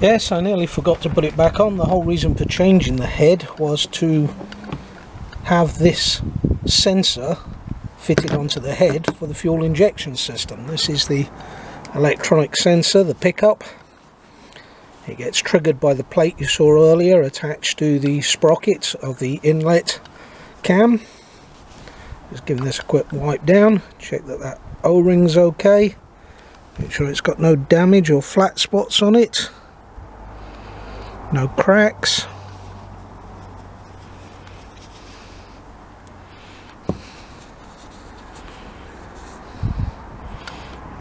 Yes, I nearly forgot to put it back on. The whole reason for changing the head was to have this sensor fitted onto the head for the fuel injection system. This is the electronic sensor, the pickup. It gets triggered by the plate you saw earlier attached to the sprocket of the inlet cam. Just giving this a quick wipe down, check that that O-ring's okay, make sure it's got no damage or flat spots on it, no cracks.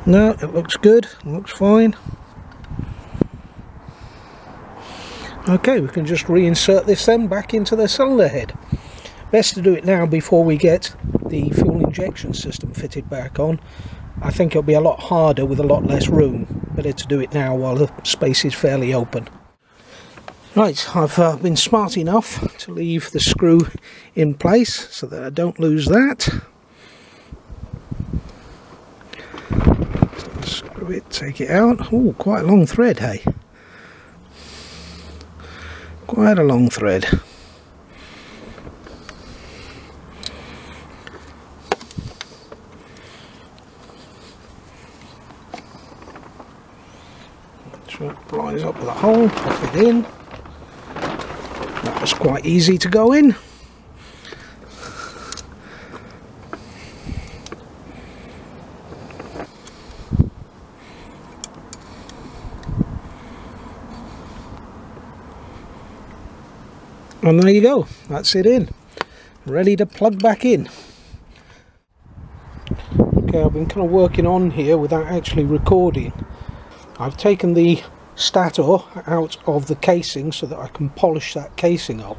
No, it looks good, it looks fine. Okay, we can just reinsert this then back into the cylinder head. Best to do it now before we get the fuel injection system fitted back on. I think it'll be a lot harder with a lot less room. Better to do it now while the space is fairly open. Right, I've been smart enough to leave the screw in place so that I don't lose that. Screw it, take it out. Oh, quite a long thread, hey? Quite a long thread. So it lines up with a hole, pop it in. That was quite easy to go in. And there you go, that's it in, ready to plug back in. Okay, I've been kind of working on here without actually recording. I've taken the stator out of the casing so that I can polish that casing up.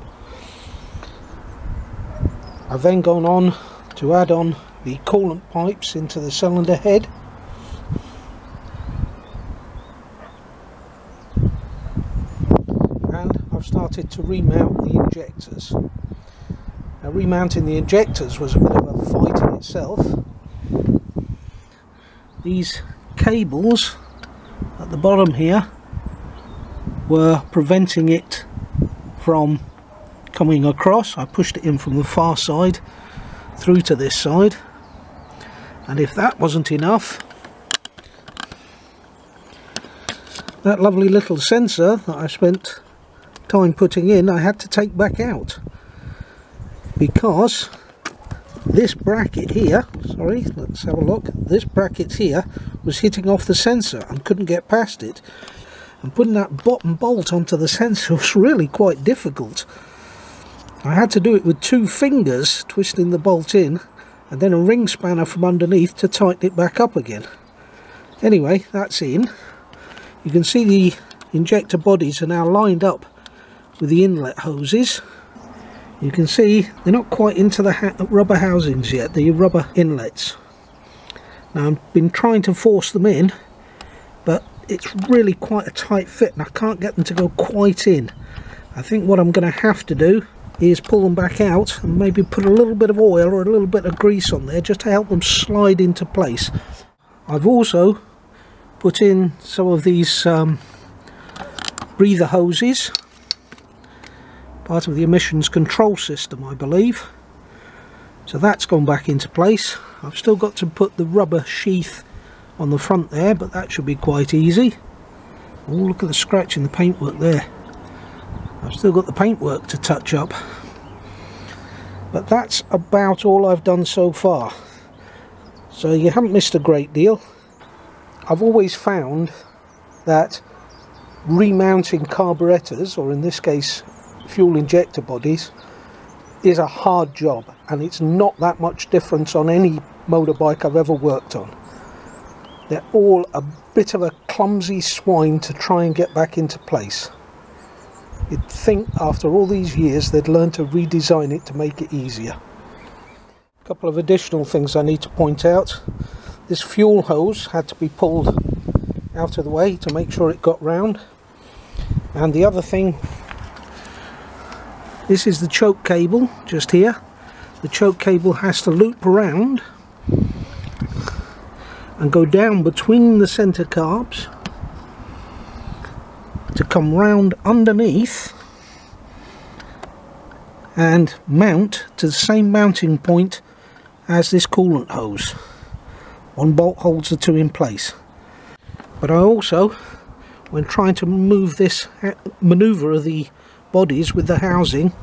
I've then gone on to add on the coolant pipes into the cylinder head. I've started to remount the injectors. Now, remounting the injectors was a bit of a fight in itself. These cables at the bottom here were preventing it from coming across. I pushed it in from the far side through to this side, and if that wasn't enough, that lovely little sensor that I spent time putting in, I had to take back out because this bracket here, sorry, let's have a look, this bracket here was hitting off the sensor and couldn't get past it, and putting that bottom bolt onto the sensor was really quite difficult. I had to do it with 2 fingers twisting the bolt in and then a ring spanner from underneath to tighten it back up again. Anyway, that's in. You can see the injector bodies are now lined up with the inlet hoses. You can see they're not quite into the rubber housings yet, the rubber inlets. Now I've been trying to force them in, but it's really quite a tight fit and I can't get them to go quite in. I think what I'm going to have to do is pull them back out and maybe put a little bit of oil or a little bit of grease on there just to help them slide into place. I've also put in some of these breather hoses, part of the emissions control system, I believe. So that's gone back into place. I've still got to put the rubber sheath on the front there, but that should be quite easy. Oh, look at the scratch in the paintwork there. I've still got the paintwork to touch up. But that's about all I've done so far. So you haven't missed a great deal. I've always found that remounting carburetors, or in this case fuel injector bodies, is a hard job, and it's not that much difference on any motorbike I've ever worked on. They're all a bit of a clumsy swine to try and get back into place. You'd think after all these years they'd learn to redesign it to make it easier. A couple of additional things I need to point out. This fuel hose had to be pulled out of the way to make sure it got round. And the other thing, this is the choke cable just here. The choke cable has to loop around and go down between the center carbs to come round underneath and mount to the same mounting point as this coolant hose. One bolt holds the two in place. But I also, when trying to move this manoeuvre of the bodies with the housing,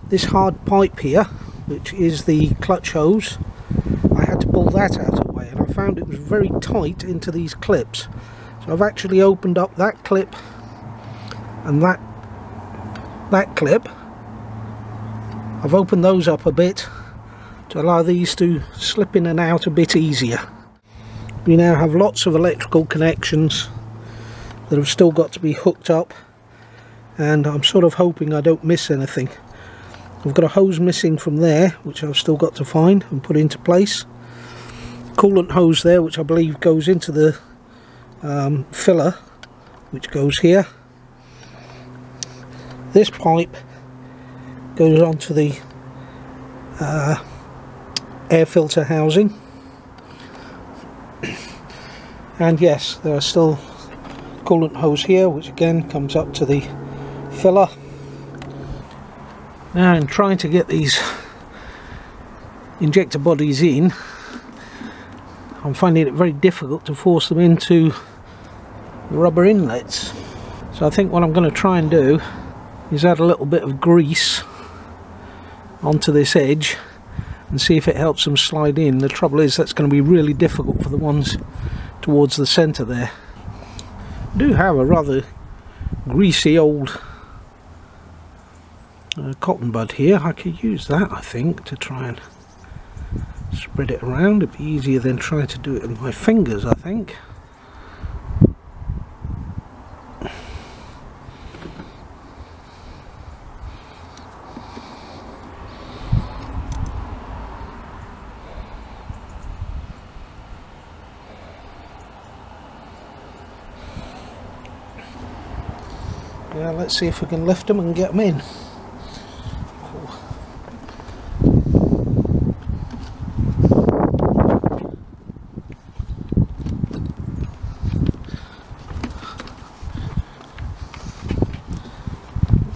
this hard pipe here, which is the clutch hose, I had to pull that out of the way, and I found it was very tight into these clips. So I've actually opened up that clip and that clip. I've opened those up a bit to allow these to slip in and out a bit easier. We now have lots of electrical connections that have still got to be hooked up, and I'm sort of hoping I don't miss anything. I've got a hose missing from there, which I've still got to find and put into place. Coolant hose there, which I believe goes into the filler, which goes here. This pipe goes onto the air filter housing. And yes, there are still coolant hose here, which again comes up to the filler. Now, in trying to get these injector bodies in, I'm finding it very difficult to force them into the rubber inlets. So I think what I'm going to try and do is add a little bit of grease onto this edge and see if it helps them slide in. The trouble is that's going to be really difficult for the ones towards the centre there. I do have a rather greasy old cotton bud here. I could use that, I think, to try and spread it around. It'd be easier than trying to do it with my fingers, I think. Yeah, let's see if we can lift them and get them in.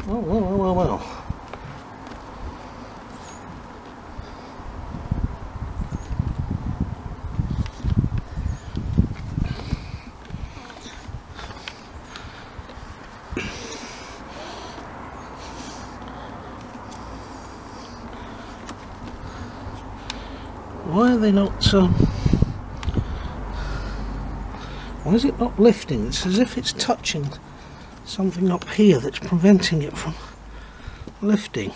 Well. Why are they not why is it not lifting? It's as if it's touching something up here that's preventing it from lifting.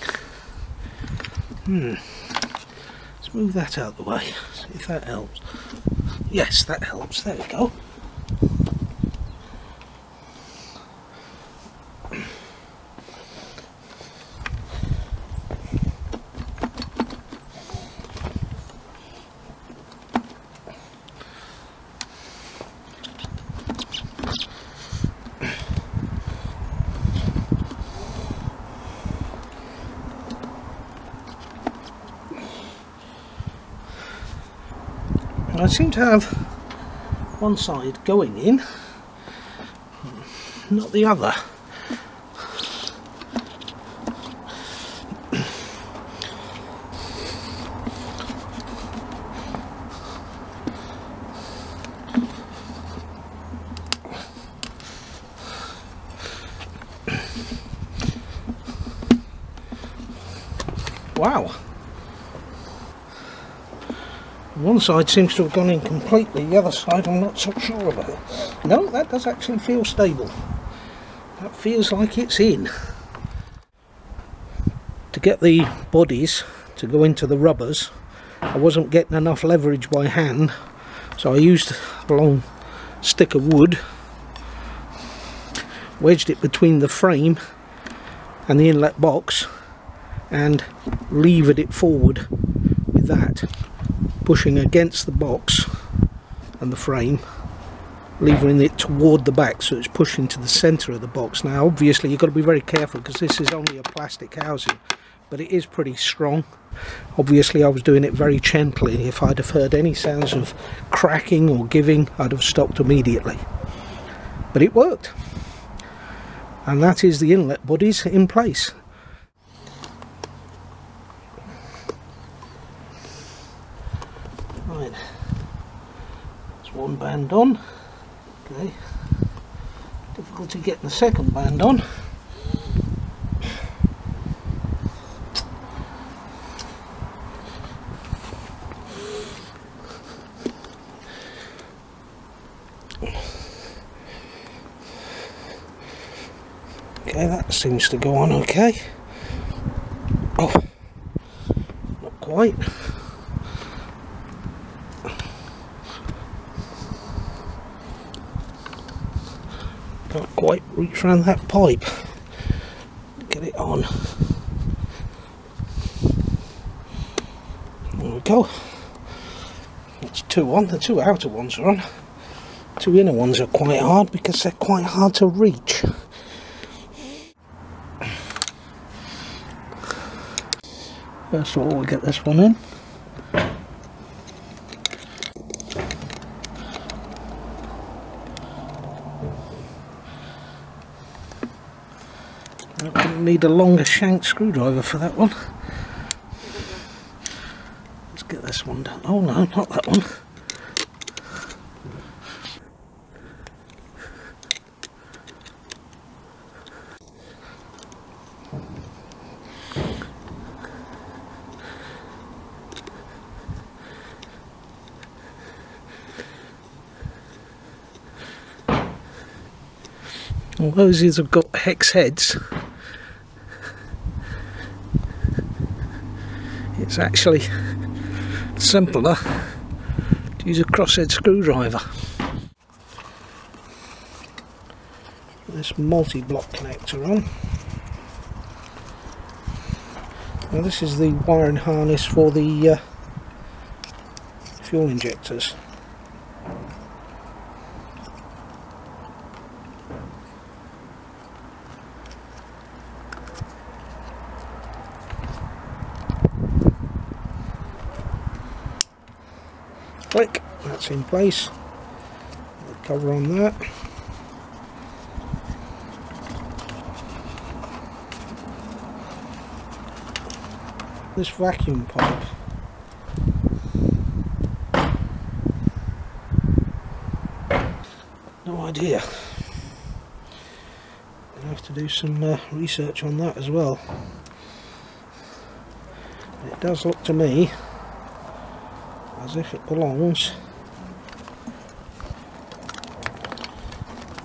Let's move that out of the way, see if that helps. Yes, that helps. There we go. I seem to have one side going in, not the other. Wow. One side seems to have gone in completely, the other side I'm not so sure about. No, that does actually feel stable. That feels like it's in. To get the bodies to go into the rubbers, I wasn't getting enough leverage by hand, so I used a long stick of wood, wedged it between the frame and the inlet box, and levered it forward with that, pushing against the box and the frame, levering it toward the back so it's pushing to the centre of the box. Now obviously you've got to be very careful because this is only a plastic housing, but it is pretty strong. Obviously I was doing it very gently. If I'd have heard any sounds of cracking or giving, I'd have stopped immediately. But it worked. and that is the inlet buddies in place. Right, that's one band on. Okay, difficulty getting the second band on. Okay, that seems to go on okay. Oh, not quite. Can't quite reach around that pipe. Get it on. There we go. That's two on. The two outer ones are on. Two inner ones are quite hard because they're quite hard to reach. First of all, we'll get this one in. I'm going to need a longer shank screwdriver for that one. Let's get this one done. Oh no, not that one. Although these have got hex heads, it's actually simpler to use a crosshead screwdriver. This multi-block connector on. Now this is the wiring harness for the fuel injectors. Click, that's in place. The cover on that. This vacuum pipe. No idea. I'll have to do some research on that as well. It does look to me as if it belongs.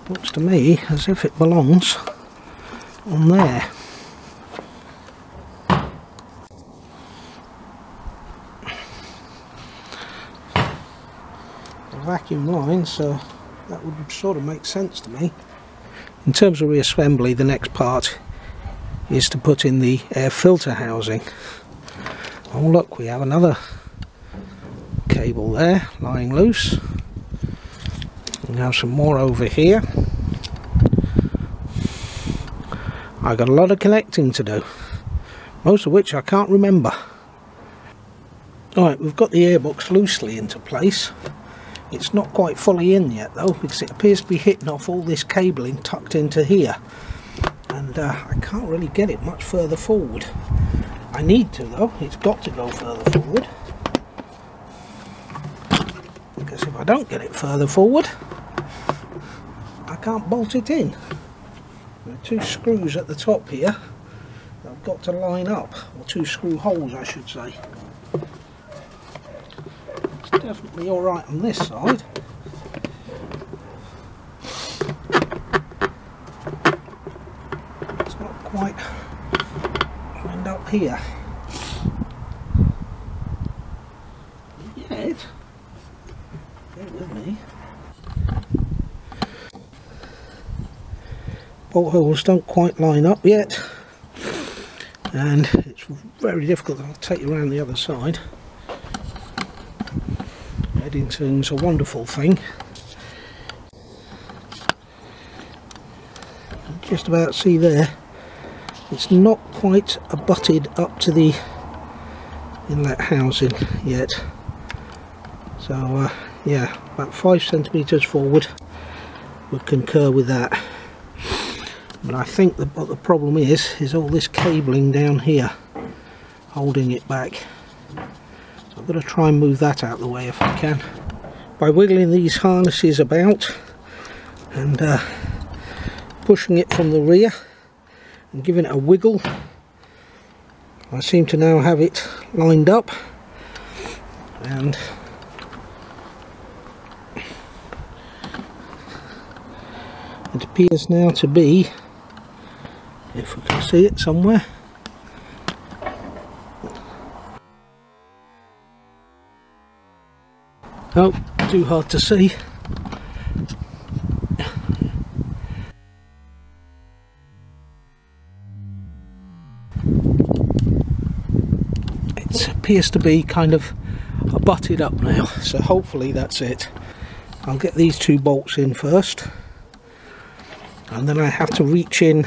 Looks to me as if it belongs on there. The vacuum line, so that would sort of make sense to me. In terms of reassembly, the next part is to put in the air filter housing. Oh look, we have another cable there lying loose. We have some more over here. I got a lot of connecting to do, most of which I can't remember. Alright, we've got the airbox loosely into place. It's not quite fully in yet though, because it appears to be hitting off all this cabling tucked into here, and I can't really get it much further forward. I need to though, it's got to go further forward. Because if I don't get it further forward, I can't bolt it in. There are two screws at the top here that I've got to line up, or two screw holes I should say. It's definitely alright on this side. It's not quite lined up here yet. Bear with me. Bolt holes don't quite line up yet, and it's very difficult. I'll take you around the other side. Editing's a wonderful thing. Just about see there, it's not quite abutted up to the inlet housing yet. So yeah, about 5 centimeters forward would concur with that. But I think what the problem is all this cabling down here holding it back. So I've got to try and move that out of the way if I can. By wiggling these harnesses about and pushing it from the rear and giving it a wiggle, I seem to now have it lined up, and it appears now to be, if we can see it somewhere, oh, too hard to see. It appears to be kind of butted up now, so hopefully that's it. I'll get these two bolts in first, and then I have to reach in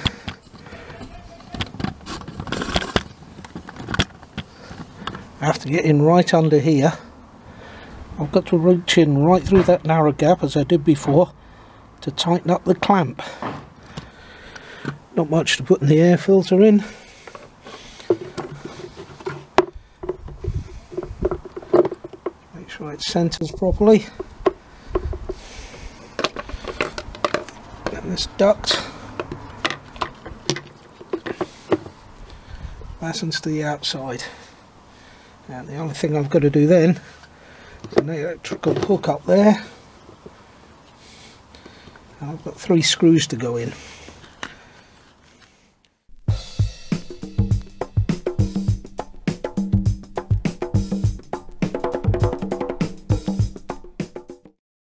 get in right under here. I've got to reach in right through that narrow gap as I did before to tighten up the clamp. Not much to put in the air filter in. Make sure it centres properly. And this duct fastens to the outside. And the only thing I've got to do then is an electrical hook up there. And I've got 3 screws to go in.